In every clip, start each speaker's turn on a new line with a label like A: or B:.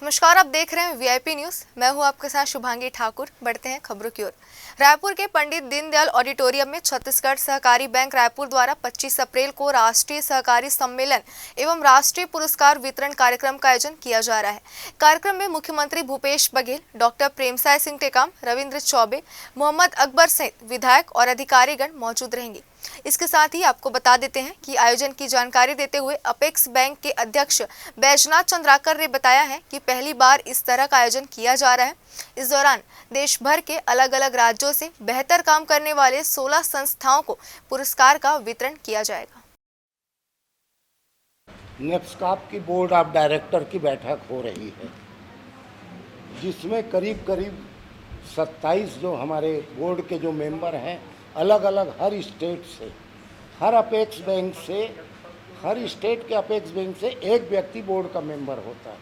A: नमस्कार, आप देख रहे हैं वीआईपी न्यूज। मैं हूं आपके साथ शुभांगी ठाकुर। बढ़ते हैं खबरों की ओर। रायपुर के पंडित दीनदयाल ऑडिटोरियम में छत्तीसगढ़ सहकारी बैंक रायपुर द्वारा 25 अप्रैल को राष्ट्रीय सहकारी सम्मेलन एवं राष्ट्रीय पुरस्कार वितरण कार्यक्रम का आयोजन किया जा रहा है। कार्यक्रम में मुख्यमंत्री भूपेश बघेल, डॉक्टर प्रेमसाय सिंह टेकाम, रविंद्र चौबे, मोहम्मद अकबर सहित विधायक और अधिकारीगण मौजूद रहेंगे। इसके साथ ही आपको बता देते हैं कि आयोजन की जानकारी देते हुए अपेक्स बैंक के अध्यक्ष बैजनाथ चंद्राकर ने बताया है कि पहली बार इस तरह का आयोजन किया जा रहा है। इस दौरान देश भर के अलग अलग राज्यों से बेहतर काम करने वाले 16 संस्थाओं को पुरस्कार का वितरण किया जाएगा।
B: नेप्स्काप की बोर्ड ऑफ डायरेक्टर की बैठक हो रही है, जिसमें करीब 27 जो हमारे बोर्ड के जो मेंबर हैं, अलग अलग हर स्टेट से, हर अपेक्स बैंक से, हर स्टेट के अपेक्स बैंक से एक व्यक्ति बोर्ड का मेंबर होता है।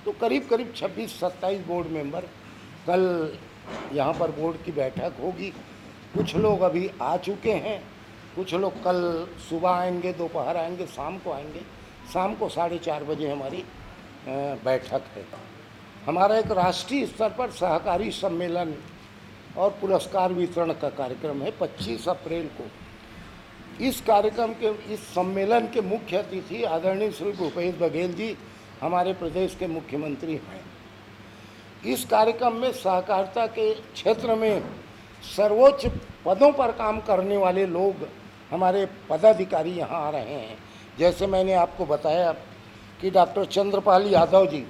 B: तो करीब 26-27 बोर्ड मेंबर कल यहाँ पर बोर्ड की बैठक होगी। कुछ लोग अभी आ चुके हैं, कुछ लोग कल सुबह आएंगे, दोपहर आएंगे, शाम को आएंगे। शाम को 4:30 बजे हमारी बैठक है। हमारा एक राष्ट्रीय स्तर पर सहकारी सम्मेलन और पुरस्कार वितरण का कार्यक्रम है 25 अप्रैल को। इस कार्यक्रम के, इस सम्मेलन के मुख्य अतिथि आदरणीय श्री भूपेश बघेल जी हमारे प्रदेश के मुख्यमंत्री हैं। इस कार्यक्रम में सहकारिता के क्षेत्र में सर्वोच्च पदों पर काम करने वाले लोग, हमारे पदाधिकारी यहाँ आ रहे हैं। जैसे मैंने आपको बताया कि डॉक्टर चंद्रपाल यादव जी,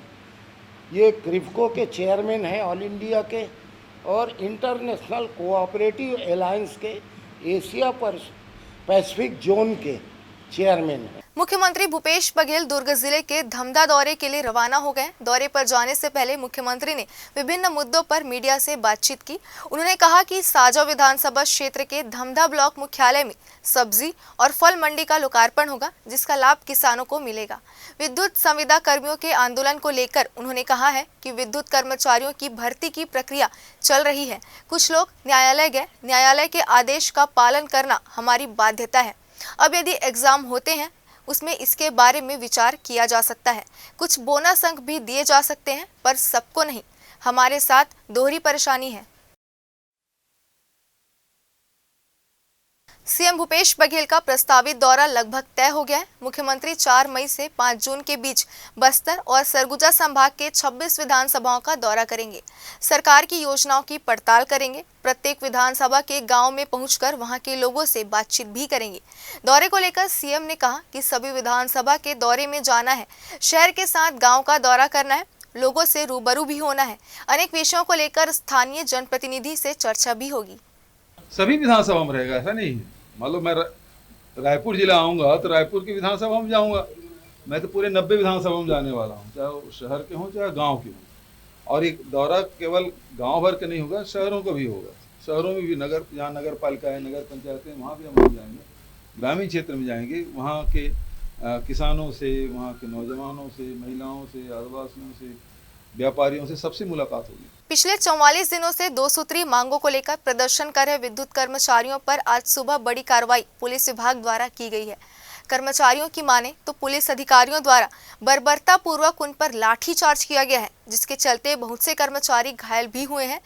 B: ये क्रिप्को के चेयरमैन हैं ऑल इंडिया के, और इंटरनेशनल कोऑपरेटिव अलायंस के एशिया पैसिफिक जोन के चेयरमैन हैं।
A: मुख्यमंत्री भूपेश बघेल दुर्ग जिले के धमधा दौरे के लिए रवाना हो गए। दौरे पर जाने से पहले मुख्यमंत्री ने विभिन्न मुद्दों पर मीडिया से बातचीत की। उन्होंने कहा कि साजा विधानसभा क्षेत्र के धमधा ब्लॉक मुख्यालय में सब्जी और फल मंडी का लोकार्पण होगा, जिसका लाभ किसानों को मिलेगा। विद्युत संविदा कर्मियों के आंदोलन को लेकर उन्होंने कहा है कि विद्युत कर्मचारियों की भर्ती की प्रक्रिया चल रही है। कुछ लोग न्यायालय गए, न्यायालय के आदेश का पालन करना हमारी बाध्यता है। अब यदि एग्जाम होते हैं उसमें इसके बारे में विचार किया जा सकता है। कुछ बोनस अंक भी दिए जा सकते हैं, पर सबको नहीं। हमारे साथ दोहरी परेशानी है। सीएम भूपेश बघेल का प्रस्तावित दौरा लगभग तय हो गया है। मुख्यमंत्री 4 मई से 5 जून के बीच बस्तर और सरगुजा संभाग के 26 विधानसभाओं का दौरा करेंगे। सरकार की योजनाओं की पड़ताल करेंगे। प्रत्येक विधानसभा के गांव में पहुंचकर वहां के लोगों से बातचीत भी करेंगे। दौरे को लेकर सीएम ने कहा कि सभी विधानसभा के दौरे में जाना है, शहर के साथ गाँव का दौरा करना है, लोगों से रूबरू भी होना है। अनेक विषयों को लेकर स्थानीय जनप्रतिनिधि से चर्चा भी होगी।
C: सभी विधानसभा में रहेगा, ऐसा नहीं है। मान लो मैं रायपुर जिला आऊँगा तो रायपुर की विधानसभा में जाऊँगा। मैं तो पूरे 90 विधानसभा में जाने वाला हूँ, चाहे वो शहर के हों चाहे गांव के हों। और एक दौरा केवल गांव भर के नहीं होगा, शहरों का भी होगा। शहरों में भी नगर, जहाँ नगर पालिका है, नगर पंचायतें, वहाँ भी हम जाएंगे। ग्रामीण क्षेत्र में जाएंगे, वहाँ के किसानों से, वहाँ के नौजवानों से, महिलाओं से, आदिवासियों से, व्यापारियों से, सबसे मुलाकात होगी।
A: पिछले 44 दिनों से 2 सूत्री मांगों को लेकर प्रदर्शन कर रहे विद्युत कर्मचारियों पर आज सुबह बड़ी कार्रवाई पुलिस विभाग द्वारा की गई है। कर्मचारियों की माने तो पुलिस अधिकारियों द्वारा बर्बरता पूर्वक उन पर लाठीचार्ज किया गया है, जिसके चलते बहुत से कर्मचारी घायल भी हुए हैं।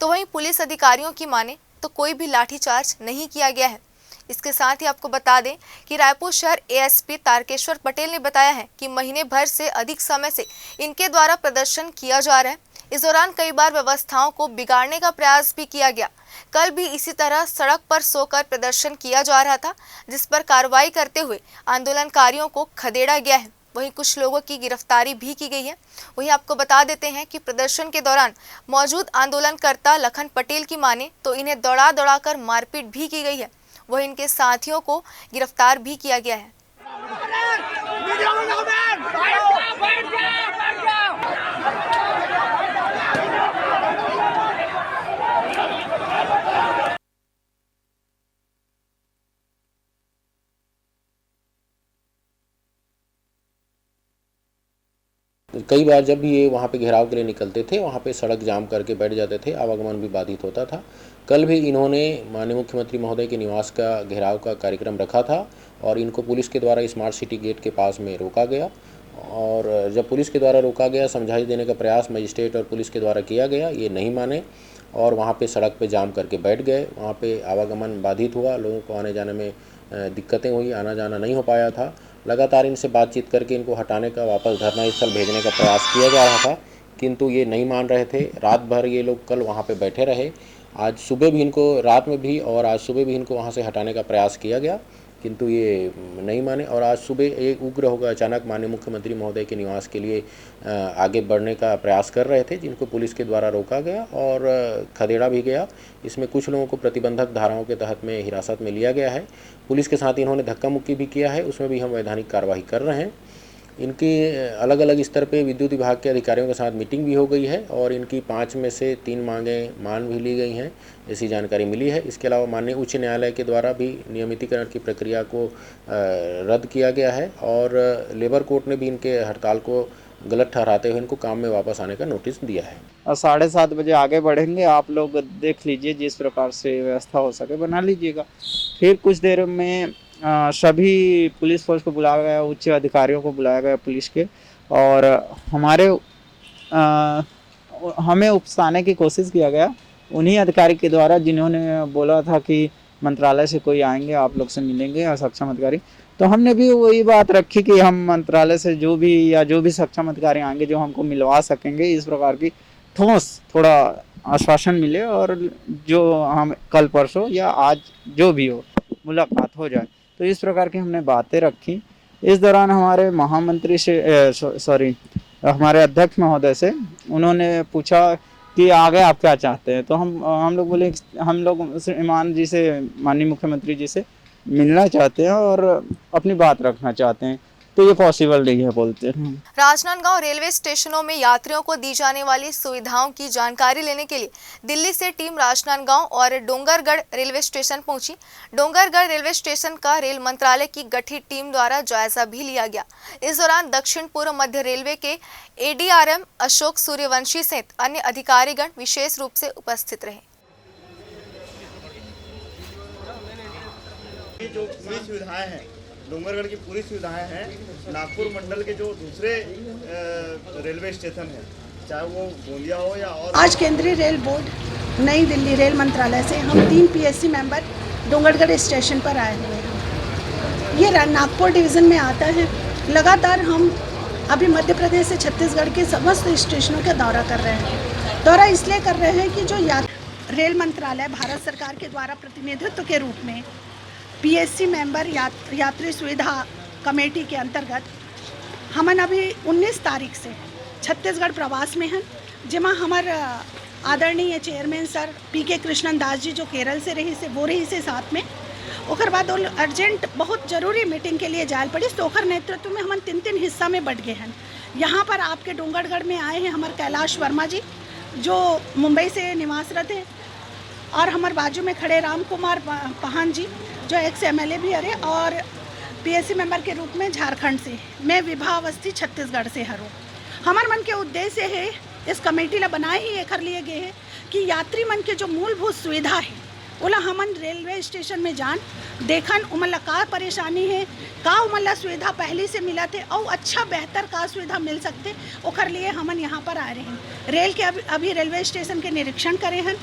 A: तो वहीं पुलिस अधिकारियों की माने तो कोई भी लाठीचार्ज नहीं किया गया है। इसके साथ ही आपको बता दें कि रायपुर शहर एएसपी तारकेश्वर पटेल ने बताया है कि महीने भर से अधिक समय से इनके द्वारा प्रदर्शन किया जा रहा है। इस दौरान कई बार व्यवस्थाओं को बिगाड़ने का प्रयास भी किया गया। कल भी इसी तरह सड़क पर सोकर प्रदर्शन किया जा रहा था, जिस पर कार्रवाई करते हुए आंदोलनकारियों को खदेड़ा गया है। वहीं कुछ लोगों की गिरफ्तारी भी की गई है। वहीं आपको बता देते हैं कि प्रदर्शन के दौरान मौजूद आंदोलनकर्ता लखन पटेल की माने तो इन्हें दौड़ा दौड़ाकर मारपीट भी की गई है। वह इनके साथियों को गिरफ्तार भी किया गया है।
D: कई बार जब भी ये वहाँ पे घेराव के लिए निकलते थे, वहाँ पे सड़क जाम करके बैठ जाते थे, आवागमन भी बाधित होता था। कल भी इन्होंने माननीय मुख्यमंत्री महोदय के निवास का घेराव का कार्यक्रम रखा था और इनको पुलिस के द्वारा स्मार्ट सिटी गेट के पास में रोका गया और जब पुलिस के द्वारा रोका गया, समझाइश देने का प्रयास मजिस्ट्रेट और पुलिस के द्वारा किया गया, ये नहीं माने और वहाँ पे सड़क पे जाम करके बैठ गए। वहाँ पे आवागमन बाधित हुआ, लोगों को आने जाने में दिक्कतें हुई, आना जाना नहीं हो पाया था। लगातार इनसे बातचीत करके इनको हटाने का, वापस धरना स्थल भेजने का प्रयास किया जा रहा था, किंतु ये नहीं मान रहे थे। रात भर ये लोग कल वहाँ पे बैठे रहे। आज सुबह भी इनको, रात में भी और आज सुबह भी इनको वहाँ से हटाने का प्रयास किया गया, किंतु ये नहीं माने। और आज सुबह एक उग्र होकर अचानक माननीय मुख्यमंत्री महोदय के निवास के लिए आगे बढ़ने का प्रयास कर रहे थे, जिनको पुलिस के द्वारा रोका गया और खदेड़ा भी गया। इसमें कुछ लोगों को प्रतिबंधक धाराओं के तहत में हिरासत में लिया गया है। पुलिस के साथ इन्होंने धक्का मुक्की भी किया है, उसमें भी हम वैधानिक कार्रवाई कर रहे हैं। इनकी अलग अलग स्तर पे विद्युत विभाग के अधिकारियों के साथ मीटिंग भी हो गई है और इनकी 5 में से 3 मांगें मान भी ली गई हैं, ऐसी जानकारी मिली है। इसके अलावा माननीय उच्च न्यायालय के द्वारा भी नियमितीकरण की प्रक्रिया को रद्द किया गया है और लेबर कोर्ट ने भी इनके हड़ताल को गलत ठहराते हुए इनको काम में वापस आने का नोटिस दिया है।
E: और 7:30 बजे आगे बढ़ेंगे। आप लोग देख लीजिए, जिस प्रकार से व्यवस्था हो सके बना लीजिएगा। फिर कुछ देर में सभी पुलिस फोर्स को बुलाया गया, उच्च अधिकारियों को बुलाया गया पुलिस के, और हमें उकसाने की कोशिश किया गया उन्हीं अधिकारी के द्वारा जिन्होंने बोला था कि मंत्रालय से कोई आएंगे, आप लोग से मिलेंगे और सक्षम अधिकारी। तो हमने भी वही बात रखी कि हम मंत्रालय से जो भी सक्षम अधिकारी आएंगे जो हमको मिलवा सकेंगे, इस प्रकार की ठोस थोड़ा आश्वासन मिले और जो हम कल परसों या आज जो भी हो मुलाकात हो जाए। तो इस प्रकार की हमने बातें रखी। इस दौरान हमारे महामंत्री से हमारे अध्यक्ष महोदय से उन्होंने पूछा कि आगे आप क्या चाहते हैं। तो हम लोग बोले हम लोग श्रीमान जी से, माननीय मुख्यमंत्री जी से मिलना चाहते हैं और अपनी बात रखना चाहते हैं, तो ये पॉसिबल नहीं है बोलते हैं।
A: राजनांदगांव रेलवे स्टेशनों में यात्रियों को दी जाने वाली सुविधाओं की जानकारी लेने के लिए दिल्ली से टीम राजनांदगांव और डोंगरगढ़ रेलवे स्टेशन पहुंची। डोंगरगढ़ रेलवे स्टेशन का रेल मंत्रालय की गठित टीम द्वारा जायजा भी लिया गया। इस दौरान दक्षिण पूर्व मध्य रेलवे के ADRM अशोक सूर्यवंशी सहित अन्य अधिकारीगण विशेष रूप से उपस्थित रहे।
F: ये जो पूरी सुविधाएं हैं, डोंगरगढ़ की पूरी सुविधाएं हैं, नागपुर मंडल के जो दूसरे रेलवे स्टेशन हैं, चाहे वो गोंदिया हो या और।
G: आज केंद्रीय रेल बोर्ड, नई दिल्ली रेल मंत्रालय से हम 3 PSC मेंबर डोंगरगढ़ स्टेशन पर आए हुए हैं। ये नागपुर डिवीज़न में आता है। लगातार हम अभी मध्य प्रदेश से छत्तीसगढ़ के समस्त स्टेशनों का दौरा कर रहे हैं। दौरा इसलिए कर रहे हैं कि जो रेल मंत्रालय भारत सरकार के द्वारा प्रतिनिधित्व के रूप में PSC मेंबर यात्री सुविधा कमेटी के अंतर्गत हमन अभी 19 तारीख से छत्तीसगढ़ प्रवास में हैं, जिमा हमार आदरणीय chairman sir PK Krishnan Das ji जो केरल से रही से वो रही से साथ में। ओकर बाद अर्जेंट बहुत जरूरी मीटिंग के लिए जायल पड़ी, तो ओकर नेतृत्व में हम 3 हिस्सा में बट गए हैं। यहाँ पर आपके डोंगरगढ़ में आए हैं हमारे कैलाश वर्मा जी जो मुंबई से निवासरत हैं, और हमारे बाजू में खड़े राम कुमार पाहन जी जो एक्स MLA भी है और PSC मेंबर के रूप में झारखंड से। मैं विभा अवस्थी छत्तीसगढ़ से हूँ। हमारे मन के उद्देश्य है, इस कमेटी ला बनाए ही कर लिए गए हैं कि यात्री मन के जो मूलभूत सुविधा है ओला हमन रेलवे स्टेशन में जान देखन, उमन ला का परेशानी है, का उमन ला सुविधा पहले से मिला थे और अच्छा बेहतर का सुविधा मिल सकते, ओकर लिए हमन यहाँ पर आ रहे हैं। रेल के अभी रेलवे स्टेशन के निरीक्षण करे हैं।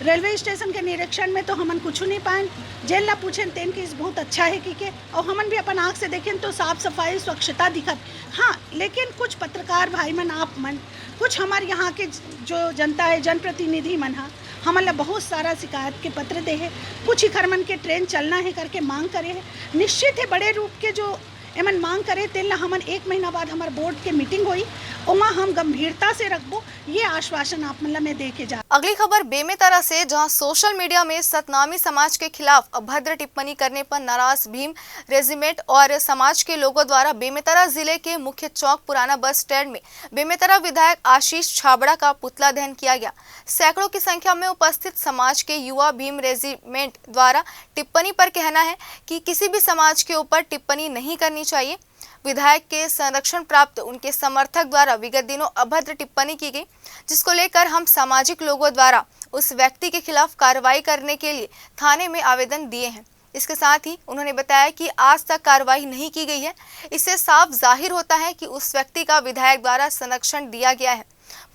G: रेलवे स्टेशन के निरीक्षण में तो हमन कुछ नहीं पाए, जेल ला पूछें तेन की बहुत अच्छा है कि के, और हमन भी अपन आँख से देखें तो साफ सफाई स्वच्छता दिखत। हाँ, लेकिन कुछ पत्रकार भाई मन, आप मन, कुछ हमारे यहाँ के जो जनता है, जनप्रतिनिधि मन हा हमन ला बहुत सारा शिकायत के पत्र दे है। कुछ ही खरमन के ट्रेन चलना है करके मांग करे है। निश्चित है बड़े रूप के जो एमन मांग करे तेल ला हमन 1 महीना बाद हमारे बोर्ड के मीटिंग हुई, उमा हम गंभीरता से रखबो, ये आश्वासन आप मतलब में दे के जा।
A: अगली खबर बेमेतरा से, जहां सोशल मीडिया में सतनामी समाज के खिलाफ अभद्र टिप्पणी करने पर नाराज भीम रेजिमेंट और समाज के लोगों द्वारा बेमेतरा जिले के मुख्य चौक पुराना बस स्टैंड में बेमेतरा विधायक आशीष छाबड़ा का पुतला दहन किया गया। सैकड़ों की संख्या में उपस्थित समाज के युवा भीम रेजिमेंट द्वारा टिप्पणी पर कहना है कि किसी भी समाज के ऊपर टिप्पणी नहीं करनी चाहिए। विधायक के संरक्षण प्राप्त उनके समर्थक द्वारा विगत दिनों अभद्र टिप्पणी की गई, जिसको लेकर हम सामाजिक लोगों द्वारा उस व्यक्ति के खिलाफ कार्रवाई करने के लिए थाने में आवेदन दिए हैं। इसके साथ ही उन्होंने बताया कि आज तक कार्रवाई नहीं की गई है। इससे साफ जाहिर होता है कि उस व्यक्ति का विधायक द्वारा संरक्षण दिया गया है।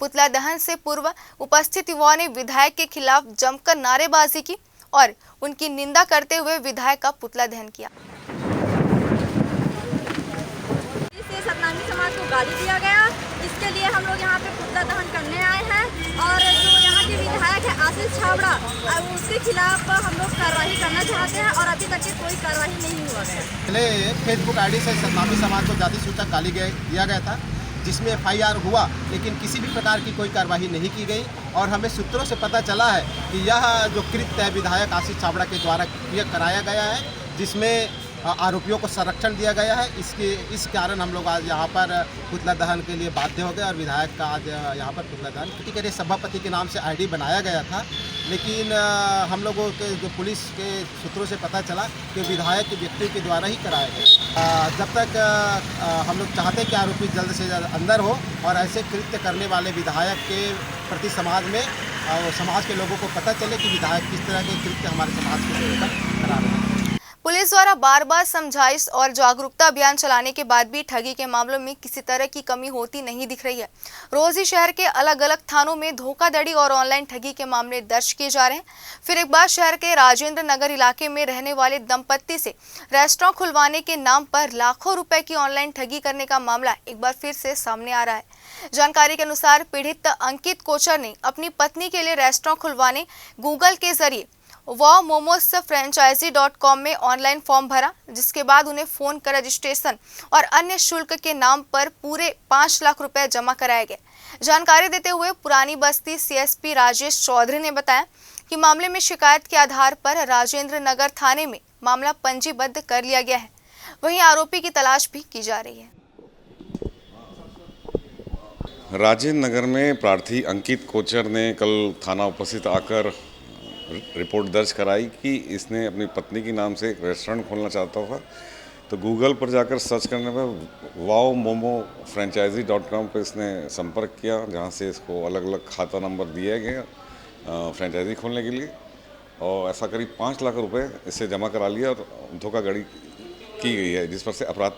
A: पुतला दहन से पूर्व उपस्थित युवाओं ने विधायक के खिलाफ जमकर नारेबाजी की और उनकी निंदा करते हुए विधायक का पुतला दहन किया।
H: इससे सतनामी समाज को गाली दिया गया, इसके लिए हम लोग यहाँ पे पुतला दहन करने आए हैं और जो यहाँ के विधायक है आशीष छाबड़ा, उसके खिलाफ हम लोग कार्रवाई करना चाहते हैं और अभी तक कोई कार्रवाई नहीं हुआ है।
I: पहले फेसबुक आईडी से सतनामी समाज को जाति सूचक गाली दिया गया था, जिसमें FIR हुआ, लेकिन किसी भी प्रकार की कोई कार्रवाई नहीं की गई और हमें सूत्रों से पता चला है कि यह जो कृत्य है विधायक आशीष छाबड़ा के द्वारा कराया गया है, जिसमें आरोपियों को संरक्षण दिया गया है। इस कारण हम लोग आज यहाँ पर पुतला दहन के लिए बाध्य हो गए और विधायक का आज यहाँ पर पुतला दहन के लिए सभापति के नाम से आईडी बनाया गया था, लेकिन हम लोगों के जो पुलिस के सूत्रों से पता चला कि विधायक के व्यक्ति के द्वारा ही कराया गया। जब तक हम लोग चाहते हैं कि आरोपी जल्द से जल्द अंदर हो और ऐसे कृत्य करने वाले विधायक के प्रति समाज में और समाज के लोगों को पता चले कि विधायक किस तरह के कृत्य हमारे समाज के ऊपर करा रहे हैं।
A: पुलिस द्वारा बार बार समझाइश और जागरूकता अभियान चलाने के बाद भी ठगी के मामलों में किसी तरह की कमी होती नहीं दिख रही है। रोज ही शहर के अलग अलग थानों में धोखाधड़ी और ऑनलाइन ठगी के मामले दर्ज किए जा रहे हैं। फिर एक बार शहर के राजेंद्र नगर इलाके में रहने वाले दंपत्ति से रेस्टोरेंट खुलवाने के नाम पर लाखों रुपए की ऑनलाइन ठगी करने का मामला एक बार फिर से सामने आ रहा है। जानकारी के अनुसार पीड़ित अंकित कोचर ने अपनी पत्नी के लिए रेस्टोरेंट खुलवाने गूगल के जरिए वाव मोमोज फ्रेंचाइजी.com में ऑनलाइन फॉर्म भरा, जिसके बाद उन्हें फोन कर रजिस्ट्रेशन और अन्य शुल्क के नाम पर पूरे 5 लाख रुपए जमा कराए गए। जानकारी देते हुए पुरानी बस्ती CSP राजेश चौधरी ने बताया कि मामले में शिकायत के आधार पर राजेंद्र नगर थाने में मामला पंजीबद्ध कर लिया गया है। वहीं आरोपी की तलाश भी की जा रही है।
J: राजेंद्र नगर में प्रार्थी अंकित कोचर ने कल थाना उपस्थित आकर रिपोर्ट दर्ज कराई कि इसने अपनी पत्नी के नाम से एक रेस्टोरेंट खोलना चाहता था। तो गूगल पर जाकर सर्च करने पर वाव मोमो फ्रेंचाइजी.com पर इसने संपर्क किया, जहां से इसको अलग अलग खाता नंबर दिया गया फ्रेंचाइजी खोलने के लिए, और ऐसा करीब 5 लाख रुपए इससे जमा करा लिया और धोखाधड़ी की गई है, जिस पर से अपराध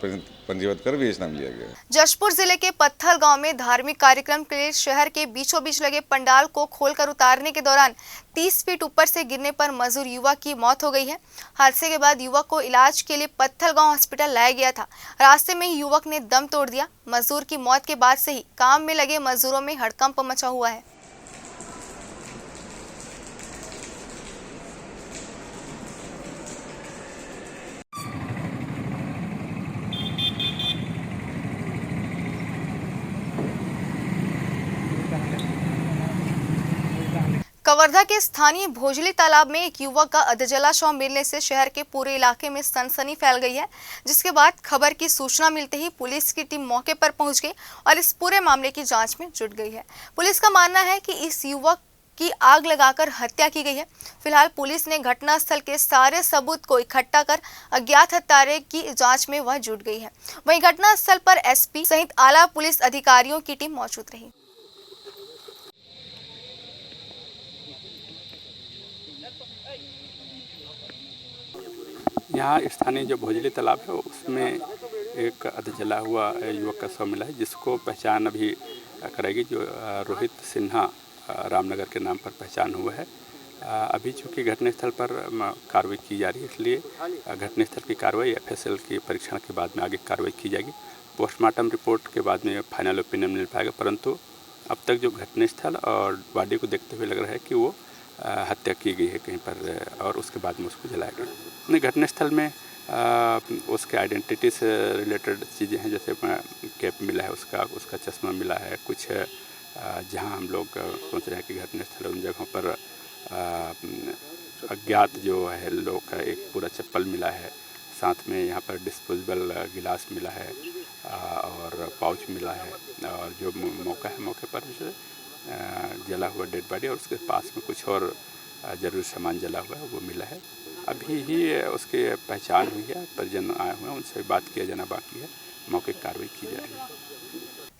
J: पंजीबद्ध कर भी नाम लिया गया।
A: जशपुर जिले के पत्थल गांव में धार्मिक कार्यक्रम के लिए शहर के बीचों बीच लगे पंडाल को खोलकर उतारने के दौरान 30 फीट ऊपर से गिरने पर मजदूर युवक की मौत हो गई है। हादसे के बाद युवक को इलाज के लिए पत्थल गांव हॉस्पिटल लाया गया था। रास्ते में ही युवक ने दम तोड़ दिया। मजदूर की मौत के बाद से ही काम में लगे मजदूरों में हड़कंप मचा हुआ है। कवर्धा के स्थानीय भोजली तालाब में एक युवक का अधजला शव मिलने से शहर के पूरे इलाके में सनसनी फैल गई है, जिसके बाद खबर की सूचना मिलते ही पुलिस की टीम मौके पर पहुंच गई और इस पूरे मामले की जांच में जुट गई है। पुलिस का मानना है कि इस युवक की आग लगाकर हत्या की गई है। फिलहाल पुलिस ने घटनास्थल के सारे सबूत को इकट्ठा कर अज्ञात हत्यारे की जांच में वह जुट गई है। वहीं घटनास्थल पर SP सहित आला पुलिस अधिकारियों की टीम मौजूद रही।
K: यहाँ स्थानीय जो भोजली तालाब है उसमें एक अधजला हुआ युवक का शव मिला है, जिसको पहचान अभी करेगी, जो रोहित सिन्हा रामनगर के नाम पर पहचान हुआ है। अभी चूँकि घटनास्थल पर कार्रवाई की जा रही है, इसलिए घटनास्थल की कार्रवाई FSL के परीक्षण के बाद में आगे कार्रवाई की जाएगी। पोस्टमार्टम रिपोर्ट के बाद में फाइनल ओपिनियन मिल पाएगा, परंतु अब तक जो घटनास्थल और बॉडी को देखते हुए लग रहा है कि वो हत्या की गई है कहीं पर और उसके बाद में उसको जलाया गया। घटनास्थल में उसके आइडेंटिटी से रिलेटेड चीज़ें हैं, जैसे कैप मिला है उसका चश्मा मिला है, कुछ जहां हम लोग सोच रहे हैं कि घटनास्थल उन जगहों पर अज्ञात जो है लोग का एक पूरा चप्पल मिला है, साथ में यहाँ पर डिस्पोजेबल गिलास मिला है और पाउच मिला है, और जो मौके पर जला हुआ डेड बॉडी और उसके पास में कुछ और ज़रूरी सामान जला हुआ है वो मिला है। अभी ही उसकी पहचान हुई है, परिजन आए हुए हैं, उनसे बात किया जाना बाकी है। मौके की कार्रवाई की जा रही है।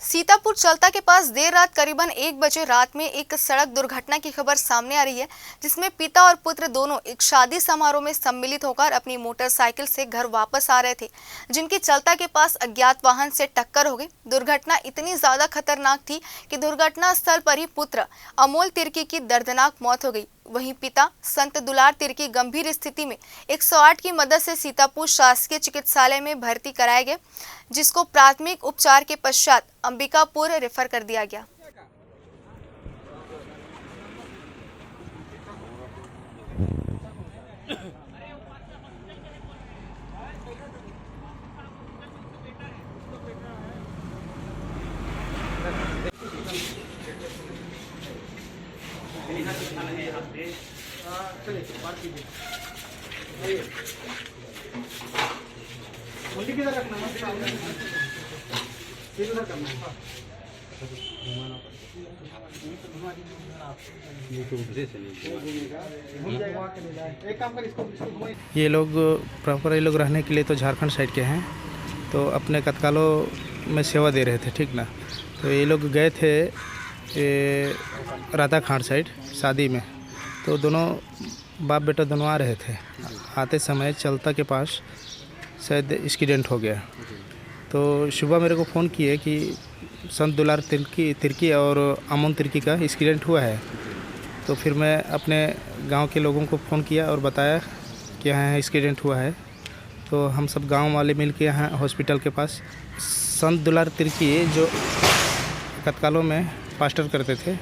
A: सीतापुर चलता के पास देर रात करीबन 1 बजे रात में एक सड़क दुर्घटना की खबर सामने आ रही है, जिसमें पिता और पुत्र दोनों एक शादी समारोह में सम्मिलित होकर अपनी मोटरसाइकिल से घर वापस आ रहे थे, जिनकी चलता के पास अज्ञात वाहन से टक्कर हो गई। दुर्घटना इतनी ज्यादा खतरनाक थी कि दुर्घटना स्थल पर ही पुत्र अमोल तिर्की की दर्दनाक मौत हो गई। वहीं पिता संत दुलार तिर्की गंभीर स्थिति में 108 की मदद से सीतापुर शासकीय चिकित्सालय में भर्ती कराए गए, जिसको प्राथमिक उपचार के पश्चात अंबिकापुर रेफर कर दिया गया।
L: ये लोग प्रॉपर ये लोग रहने के लिए तो झारखंड साइड के हैं, तो अपने कतकालों में सेवा दे रहे थे, ठीक ना। तो ये लोग गए थे राधाखांड साइड शादी में, तो दोनों बाप बेटा दोनों आ रहे थे। आते समय चलता के पास शायद एक्सीडेंट हो गया। तो सुबह मेरे को फ़ोन किए कि संत दुलार तिर्की और अमन तिर्की का एक्सीडेंट हुआ है। तो फिर मैं अपने गांव के लोगों को फ़ोन किया और बताया कि यहाँ एक्सीडेंट हुआ है। तो हम सब गांव वाले मिल के यहाँ हॉस्पिटल के पास संत दुलार तिर्की जो कतकालों में पास्टर करते थे,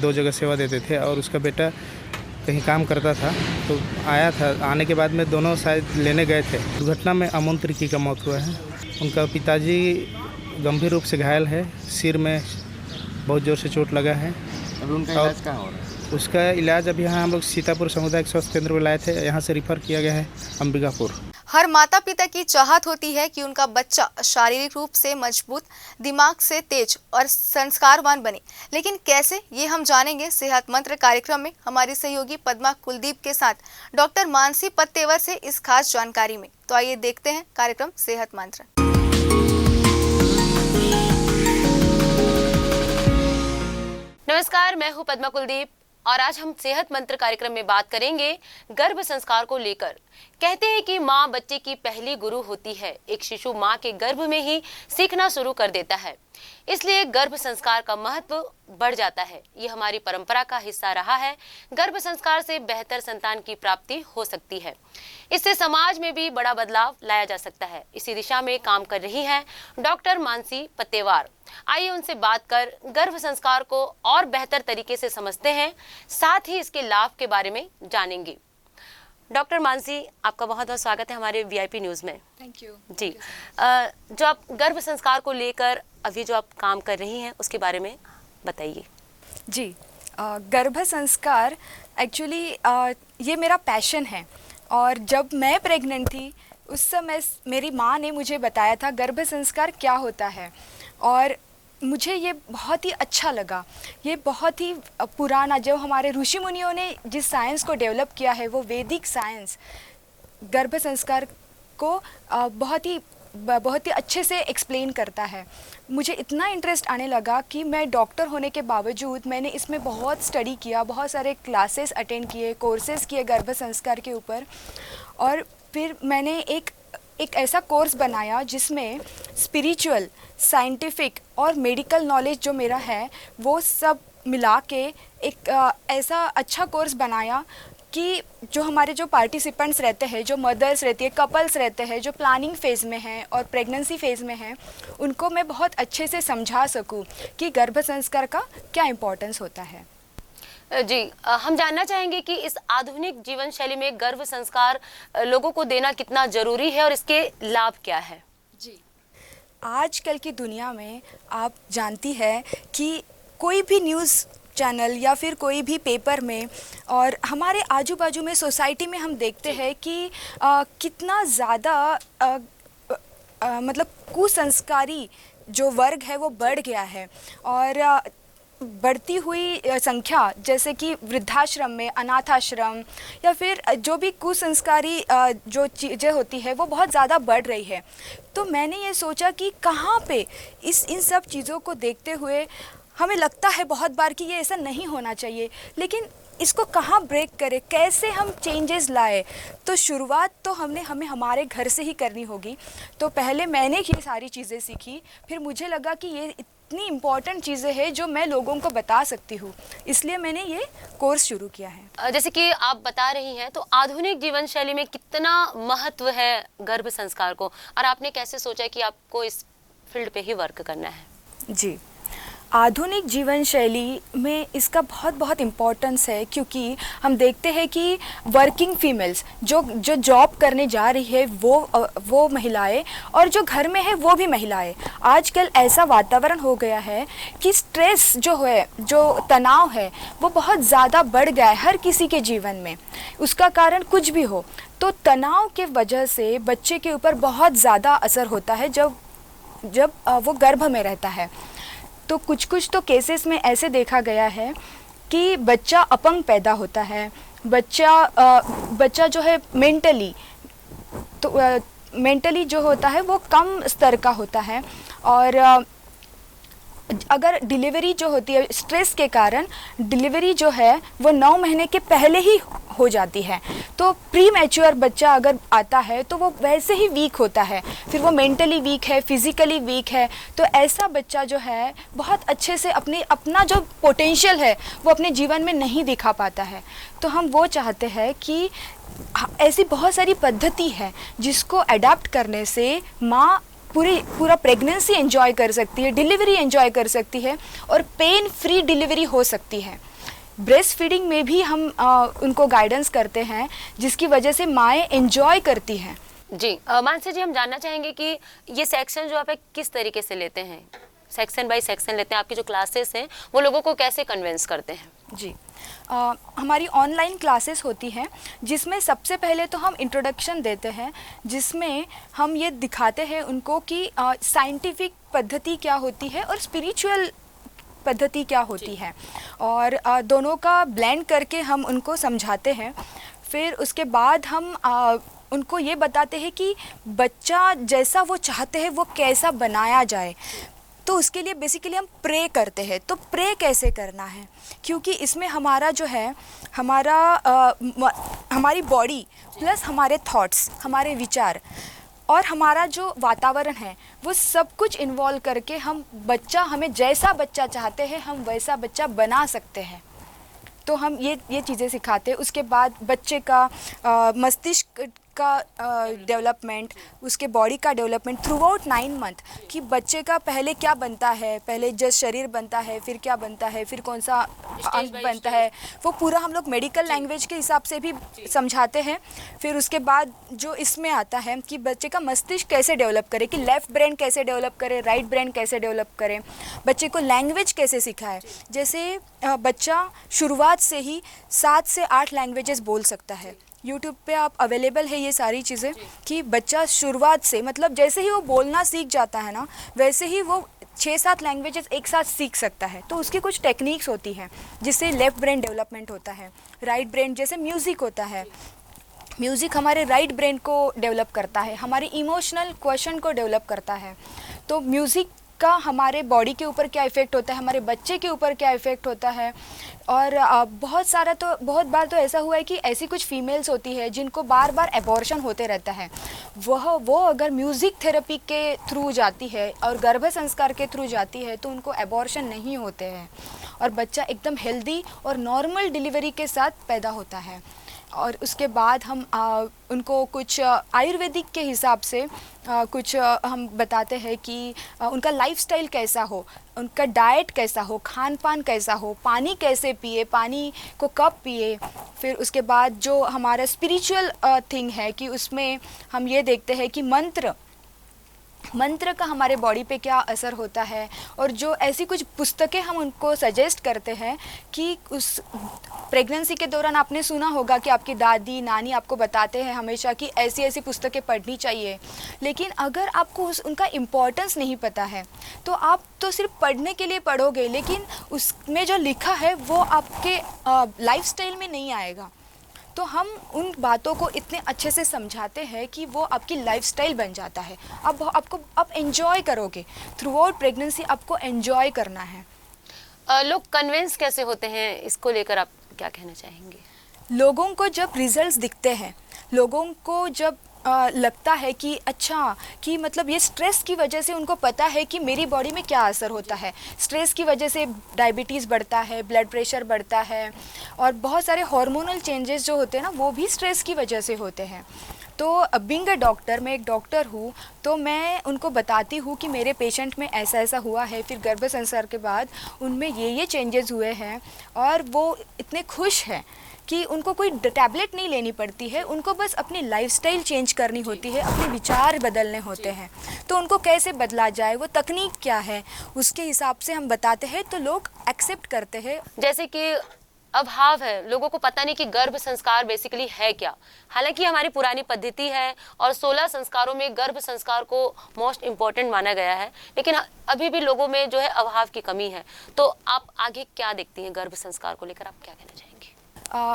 L: 2 जगह सेवा देते थे, और उसका बेटा कहीं काम करता था, तो आया था। आने के बाद में दोनों शायद लेने गए थे। दुर्घटना में अमन तिर्की का मौत हुआ है। उनका पिताजी गंभीर रूप से घायल है, सिर में बहुत ज़ोर से चोट लगा है।
F: अभी उनका इलाज कहाँ हो रहा है?
L: उसका इलाज अभी यहाँ हम लोग सीतापुर सामुदायिक स्वास्थ्य केंद्र में लाए थे, यहाँ से रिफ़र किया गया है अंबिकापुर।
A: हर माता पिता की चाहत होती है कि उनका बच्चा शारीरिक रूप से मजबूत, दिमाग से तेज और संस्कारवान बने, लेकिन कैसे, ये हम जानेंगे सेहत मंत्र कार्यक्रम में हमारी सहयोगी पद्मा कुलदीप के साथ डॉक्टर मानसी पत्तेवर से इस खास जानकारी में। तो आइए देखते हैं कार्यक्रम सेहत मंत्र।
M: नमस्कार, मैं हूं पद्मा कुलदीप और आज हम सेहत मंत्र कार्यक्रम में बात करेंगे गर्भ संस्कार को लेकर। कहते हैं कि माँ बच्चे की पहली गुरु होती है। एक शिशु माँ के गर्भ में ही सीखना शुरू कर देता है, इसलिए गर्भ संस्कार का महत्व बढ़ जाता है। ये हमारी परंपरा का हिस्सा रहा है। गर्भ संस्कार से बेहतर संतान की प्राप्ति हो सकती है। इससे समाज में भी बड़ा बदलाव लाया जा सकता है। इसी दिशा में काम कर रही हैं डॉक्टर मानसी पत्तेवार। आइए उनसे बात कर गर्भ संस्कार को और बेहतर तरीके से समझते हैं, साथ ही इसके लाभ के बारे में जानेंगे। डॉक्टर मानसी, आपका बहुत बहुत स्वागत है हमारे वीआईपी न्यूज़ में।
H: थैंक यू
M: जी। जो आप गर्भ संस्कार को लेकर अभी जो आप काम कर रही हैं उसके बारे में बताइए।
H: जी, गर्भ संस्कार एक्चुअली ये मेरा पैशन है। और जब मैं प्रेग्नेंट थी उस समय मेरी माँ ने मुझे बताया था गर्भ संस्कार क्या होता है, और मुझे ये बहुत ही अच्छा लगा। ये बहुत ही पुराना, जो हमारे ऋषि मुनियों ने जिस साइंस को डेवलप किया है, वो वैदिक साइंस गर्भ संस्कार को बहुत ही अच्छे से एक्सप्लेन करता है। मुझे इतना इंटरेस्ट आने लगा कि मैं डॉक्टर होने के बावजूद मैंने इसमें बहुत स्टडी किया, बहुत सारे क्लासेस अटेंड किए, कोर्सेज़ किए गर्भ संस्कार के ऊपर। और फिर मैंने एक ऐसा कोर्स बनाया जिसमें स्पिरिचुअल, साइंटिफिक और मेडिकल नॉलेज जो मेरा है वो सब मिला के एक ऐसा अच्छा कोर्स बनाया कि जो हमारे जो पार्टिसिपेंट्स रहते हैं, जो मदर्स रहती है, कपल्स रहते हैं, जो प्लानिंग फ़ेज़ में हैं और प्रेगनेंसी फ़ेज़ में हैं, उनको मैं बहुत अच्छे से समझा सकूं कि गर्भ संस्कार का क्या इम्पोर्टेंस होता है।
M: जी, हम जानना चाहेंगे कि इस आधुनिक जीवन शैली में गर्भ संस्कार लोगों को देना कितना ज़रूरी है और इसके लाभ क्या है।
H: जी, आजकल की दुनिया में आप जानती है कि कोई भी न्यूज़ चैनल या फिर कोई भी पेपर में और हमारे आजू बाजू में सोसाइटी में हम देखते हैं कि कितना ज़्यादा मतलब कुसंस्कारी जो वर्ग है वो बढ़ गया है। और
N: बढ़ती हुई संख्या, जैसे कि वृद्धाश्रम में, अनाथाश्रम या फिर जो भी कुसंस्कारी जो चीज़ें होती है वो बहुत ज़्यादा बढ़ रही है। तो मैंने ये सोचा कि कहाँ पे इन सब चीज़ों को देखते हुए हमें लगता है बहुत बार कि ये ऐसा नहीं होना चाहिए, लेकिन इसको कहाँ ब्रेक करें, कैसे हम चेंजेस लाए। तो शुरुआत तो हमें हमारे घर से ही करनी होगी। तो पहले मैंने ये सारी चीज़ें सीखी, फिर मुझे लगा कि ये इतनी इम्पॉर्टेंट चीज़ें हैं जो मैं लोगों को बता सकती हूँ, इसलिए मैंने ये कोर्स शुरू किया है।
M: जैसे कि आप बता रही हैं, तो आधुनिक जीवन शैली में कितना महत्व है गर्भ संस्कार को, और आपने कैसे सोचा कि आपको इस फील्ड पे ही वर्क करना है?
N: जी, आधुनिक जीवन शैली में इसका बहुत इम्पोर्टेंस है, क्योंकि हम देखते हैं कि वर्किंग फीमेल्स जो जॉब करने जा रही है वो महिलाएं, और जो घर में है वो भी महिलाएं। आजकल ऐसा वातावरण हो गया है कि स्ट्रेस जो है, जो तनाव है, वो बहुत ज़्यादा बढ़ गया है हर किसी के जीवन में। उसका कारण कुछ भी हो, तो तनाव के वजह से बच्चे के ऊपर बहुत ज़्यादा असर होता है जब वो गर्भ में रहता है। तो कुछ तो केसेस में ऐसे देखा गया है कि बच्चा अपंग पैदा होता है, बच्चा जो है मेंटली जो होता है वो कम स्तर का होता है, और अगर डिलीवरी जो होती है, स्ट्रेस के कारण डिलीवरी जो है वो 9 महीने के पहले ही हो जाती है। तो प्री मैच्योर बच्चा अगर आता है तो वो वैसे ही वीक होता है, फिर वो मेंटली वीक है, फिज़िकली वीक है। तो ऐसा बच्चा जो है बहुत अच्छे से अपना जो पोटेंशियल है वो अपने जीवन में नहीं दिखा पाता है। तो हम वो चाहते हैं कि ऐसी बहुत सारी पद्धति है जिसको अडॉप्ट करने से माँ पूरा प्रेगनेंसी एंजॉय कर सकती है, डिलीवरी एंजॉय कर सकती है, और पेन फ्री डिलीवरी हो सकती है। ब्रेस्ट फीडिंग में भी हम उनको गाइडेंस करते हैं, जिसकी वजह से माएँ एंजॉय करती हैं।
M: जी, मानसी जी, हम जानना चाहेंगे कि ये सेक्शन जो आप किस तरीके से लेते हैं, सेक्शन बाय सेक्शन लेते हैं, आपकी जो क्लासेस हैं वो लोगों को कैसे कन्विंस करते हैं?
N: जी, हमारी ऑनलाइन क्लासेस होती हैं, जिसमें सबसे पहले तो हम इंट्रोडक्शन देते हैं, जिसमें हम ये दिखाते हैं उनको कि साइंटिफिक पद्धति क्या होती है और स्पिरिचुअल पद्धति क्या होती है, और दोनों का ब्लेंड करके हम उनको समझाते हैं। फिर उसके बाद हम उनको ये बताते हैं कि बच्चा जैसा वो चाहते हैं वो कैसा बनाया जाए। तो उसके लिए बेसिकली हम प्रे करते हैं। तो प्रे कैसे करना है, क्योंकि इसमें हमारा जो है हमारी बॉडी प्लस हमारे थॉट्स, हमारे विचार और हमारा जो वातावरण है वो सब कुछ इन्वॉल्व करके हमें जैसा बच्चा चाहते हैं हम वैसा बच्चा बना सकते हैं। तो हम ये चीज़ें सिखाते हैं। उसके बाद बच्चे का मस्तिष्क का डेवलपमेंट, उसके बॉडी का डेवलपमेंट थ्रू आउट 9 मंथ, कि बच्चे का पहले क्या बनता है, पहले जस्ट शरीर बनता है, फिर क्या बनता है, फिर कौन सा अंग बनता है, वो पूरा हम लोग मेडिकल लैंग्वेज के हिसाब से भी समझाते हैं। फिर उसके बाद जो इसमें आता है कि बच्चे का मस्तिष्क कैसे डेवलप करे, कि लेफ़्ट ब्रेन कैसे डेवलप करे, राइट ब्रेन कैसे डेवलप करे, बच्चे को लैंग्वेज कैसे सिखाए। जैसे बच्चा शुरुआत से ही 7 से 8 लैंग्वेजेस बोल सकता है। यूट्यूब पे आप अवेलेबल है ये सारी चीज़ें, कि बच्चा शुरुआत से, मतलब जैसे ही वो बोलना सीख जाता है ना, वैसे ही वो 6-7 लैंग्वेजेस एक साथ सीख सकता है। तो उसकी कुछ टेक्निक्स होती हैं जिससे लेफ़्ट ब्रेन डेवलपमेंट होता है। राइट ब्रेन, जैसे म्यूज़िक होता है, म्यूज़िक हमारे राइट ब्रेन को डेवलप करता है, हमारे इमोशनल क्वेश्चन को डेवलप करता है। तो म्यूज़िक का हमारे बॉडी के ऊपर क्या इफ़ेक्ट होता है, हमारे बच्चे के ऊपर क्या इफ़ेक्ट होता है। और बहुत बार तो ऐसा हुआ है कि ऐसी कुछ फीमेल्स होती है जिनको बार बार एबॉर्शन होते रहता है, वो अगर म्यूज़िक थेरेपी के थ्रू जाती है और गर्भ संस्कार के थ्रू जाती है तो उनको एबॉर्शन नहीं होते हैं और बच्चा एकदम हेल्दी और नॉर्मल डिलीवरी के साथ पैदा होता है। और उसके बाद हम उनको कुछ आयुर्वेदिक के हिसाब से कुछ हम बताते हैं कि उनका लाइफस्टाइल कैसा हो, उनका डाइट कैसा हो, खान पान कैसा हो, पानी कैसे पिए, पानी को कब पिए। फिर उसके बाद जो हमारा स्पिरिचुअल थिंग है कि उसमें हम ये देखते हैं कि मंत्र मंत्र का हमारे बॉडी पे क्या असर होता है, और जो ऐसी कुछ पुस्तकें हम उनको सजेस्ट करते हैं कि उस प्रेगनेंसी के दौरान आपने सुना होगा कि आपकी दादी नानी आपको बताते हैं हमेशा कि ऐसी ऐसी पुस्तकें पढ़नी चाहिए, लेकिन अगर आपको उनका इम्पोर्टेंस नहीं पता है तो आप तो सिर्फ पढ़ने के लिए पढ़ोगे, लेकिन उसमें जो लिखा है वो आपके लाइफस्टाइल में नहीं आएगा। तो हम उन बातों को इतने अच्छे से समझाते हैं कि वो आपकी लाइफस्टाइल बन जाता है। अब आपको आप एंजॉय करोगे थ्रू आउट प्रेगनेंसी, आपको एंजॉय करना है।
M: लोग कन्विंस कैसे होते हैं, इसको लेकर आप क्या कहना चाहेंगे?
N: लोगों को जब रिजल्ट्स दिखते हैं, लोगों को जब लगता है कि अच्छा कि मतलब ये स्ट्रेस की वजह से उनको पता है कि मेरी बॉडी में क्या असर होता है। स्ट्रेस की वजह से डायबिटीज़ बढ़ता है, ब्लड प्रेशर बढ़ता है, और बहुत सारे हार्मोनल चेंजेस जो होते हैं ना वो भी स्ट्रेस की वजह से होते हैं। तो बीइंग अ डॉक्टर, मैं एक डॉक्टर हूँ, तो मैं उनको बताती हूँ कि मेरे पेशेंट में ऐसा ऐसा हुआ है, फिर गर्भ संस्कार के बाद उनमें ये चेंजेस हुए हैं, और वो इतने खुश हैं कि उनको कोई टैबलेट नहीं लेनी पड़ती है, उनको बस अपनी लाइफस्टाइल चेंज करनी होती है, अपने विचार बदलने होते हैं। तो उनको कैसे बदला जाए, वो तकनीक क्या है, उसके हिसाब से हम बताते हैं तो लोग एक्सेप्ट करते हैं।
M: जैसे कि अभाव है, लोगों को पता नहीं कि गर्भ संस्कार बेसिकली है क्या। हालांकि हमारी पुरानी पद्धति है और 16 संस्कारों में गर्भ संस्कार को मोस्ट इम्पोर्टेंट माना गया है, लेकिन अभी भी लोगों में जो है अभाव की कमी है। तो आप आगे क्या देखती हैं गर्भ संस्कार को लेकर, आप क्या कहना चाहेंगे?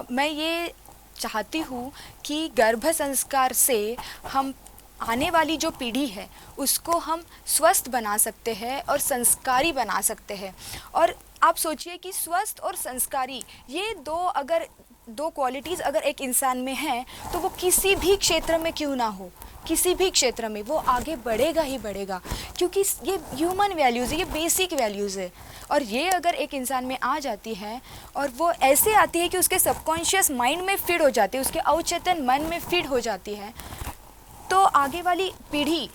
N: मैं ये चाहती हूँ कि गर्भ संस्कार से हम आने वाली जो पीढ़ी है उसको हम स्वस्थ बना सकते हैं और संस्कारी बना सकते हैं। और आप सोचिए कि स्वस्थ और संस्कारी, ये दो क्वालिटीज़ अगर एक इंसान में हैं तो वो किसी भी क्षेत्र में क्यों ना हो, किसी भी क्षेत्र में वो आगे बढ़ेगा ही बढ़ेगा, क्योंकि ये ह्यूमन वैल्यूज़ है, ये बेसिक वैल्यूज़ है। और ये अगर एक इंसान में आ जाती है और वो ऐसे आती है कि उसके सबकॉन्शियस माइंड में फिट हो जाती है, उसके अवचेतन मन में फिट हो जाती है, तो आगे वाली पीढ़ी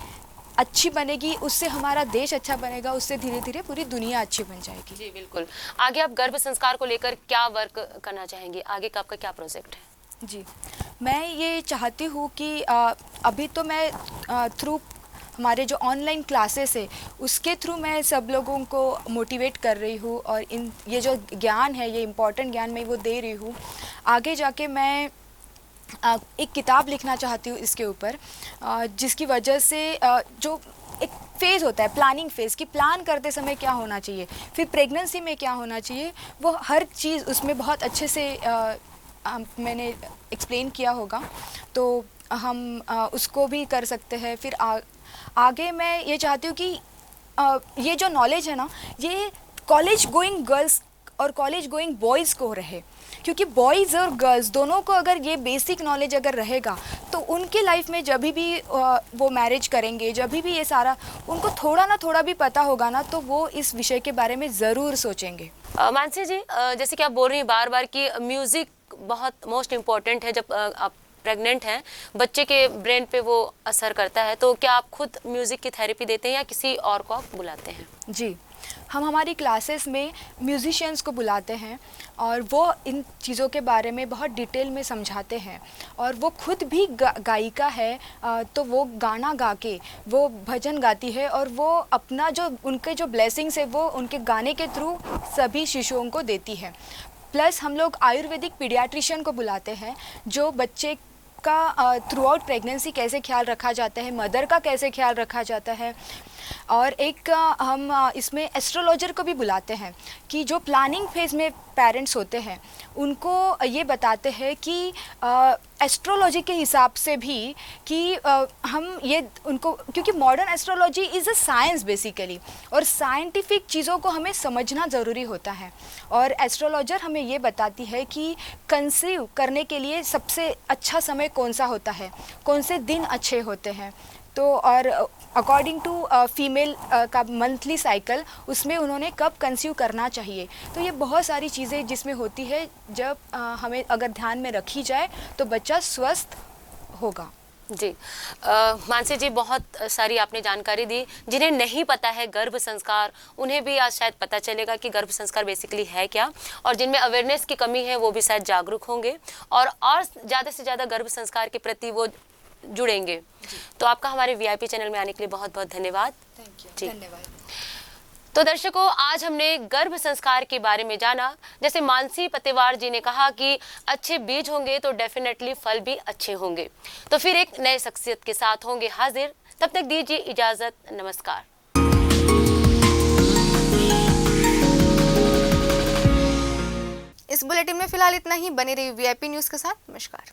N: अच्छी बनेगी, उससे हमारा देश अच्छा बनेगा, उससे धीरे धीरे पूरी दुनिया अच्छी बन जाएगी।
M: जी बिल्कुल। आगे आप गर्भ संस्कार को लेकर क्या वर्क करना चाहेंगे, आगे का आपका क्या प्रोजेक्ट है?
N: जी, मैं ये चाहती हूँ कि अभी तो मैं थ्रू हमारे जो ऑनलाइन क्लासेस है उसके थ्रू मैं सब लोगों को मोटिवेट कर रही हूँ, और ये जो ज्ञान है, ये इम्पॉर्टेंट ज्ञान मैं वो दे रही हूँ। आगे जाके मैं एक किताब लिखना चाहती हूँ इसके ऊपर, जिसकी वजह से जो एक फ़ेज़ होता है प्लानिंग फ़ेज़, कि प्लान करते समय क्या होना चाहिए, फिर प्रेगनेंसी में क्या होना चाहिए, वो हर चीज़ उसमें बहुत अच्छे से मैंने एक्सप्लेन किया होगा, तो हम उसको भी कर सकते हैं। फिर आगे मैं ये चाहती हूँ कि ये जो नॉलेज है ना, ये कॉलेज गोइंग गर्ल्स और कॉलेज गोइंग बॉयज़ को रहे, क्योंकि बॉयज़ और गर्ल्स दोनों को अगर ये बेसिक नॉलेज अगर रहेगा तो उनके लाइफ में जब भी वो मैरिज करेंगे, जब भी ये सारा उनको थोड़ा ना थोड़ा भी पता होगा ना, तो वो इस विषय के बारे में ज़रूर सोचेंगे।
M: मानसी जी, जैसे कि आप बोल रही हैं बार बार कि म्यूज़िक बहुत मोस्ट इम्पॉर्टेंट है, जब आप प्रेग्नेंट हैं, बच्चे के ब्रेन पे वो असर करता है, तो क्या आप खुद म्यूज़िक की थेरेपी देते हैं या किसी और को आप बुलाते हैं?
N: जी, हम हमारी क्लासेस में म्यूजिशियंस को बुलाते हैं और वो इन चीज़ों के बारे में बहुत डिटेल में समझाते हैं, और वो खुद भी गायिका है, तो वो गाना गा के वो भजन गाती है, और वो अपना जो उनके जो ब्लेसिंग्स है वो उनके गाने के थ्रू सभी शिशुओं को देती है। प्लस हम लोग आयुर्वेदिक पीडियाट्रिशियन को बुलाते हैं, जो बच्चे का थ्रू आउट प्रेगनेंसी कैसे ख्याल रखा जाता है, मदर का कैसे ख्याल रखा जाता है। और एक हम इसमें एस्ट्रोलॉजर को भी बुलाते हैं, कि जो प्लानिंग फेज़ में पेरेंट्स होते हैं उनको ये बताते हैं कि एस्ट्रोलॉजी के हिसाब से भी कि हम ये उनको, क्योंकि modern astrology is a science basically, और साइंटिफिक चीज़ों को हमें समझना ज़रूरी होता है। और एस्ट्रोलॉजर हमें ये बताती है कि कंसीव करने के लिए सबसे अच्छा समय कौन सा होता है, कौन से दिन अच्छे होते हैं। तो और अकॉर्डिंग टू फीमेल का मंथली साइकिल, उसमें उन्होंने कब कंसीव करना चाहिए। तो ये बहुत सारी चीज़ें जिसमें होती है, जब हमें अगर ध्यान में रखी जाए तो बच्चा स्वस्थ होगा।
M: जी, मानसी जी, बहुत सारी आपने जानकारी दी। जिन्हें नहीं पता है गर्भ संस्कार, उन्हें भी आज शायद पता चलेगा कि गर्भ संस्कार बेसिकली है क्या, और जिनमें अवेयरनेस की कमी है वो भी शायद जागरूक होंगे और ज़्यादा से ज़्यादा गर्भ संस्कार के प्रति वो जुड़ेंगे। तो आपका हमारे VIP चैनल में आने के लिए बहुत बहुत धन्यवाद।
N: धन्यवाद।
M: तो दर्शकों, आज हमने गर्भ संस्कार के बारे में जाना। जैसे मानसी पतेवार जी ने कहा कि अच्छे बीज होंगे तो डेफिनेटली फल भी अच्छे होंगे। तो फिर एक नए शख्सियत के साथ होंगे हाजिर, तब तक दीजिए इजाजत, नमस्कार।
A: इस बुलेटिन में फिलहाल इतना ही। बने रहिए VIP न्यूज़ के साथ। नमस्कार।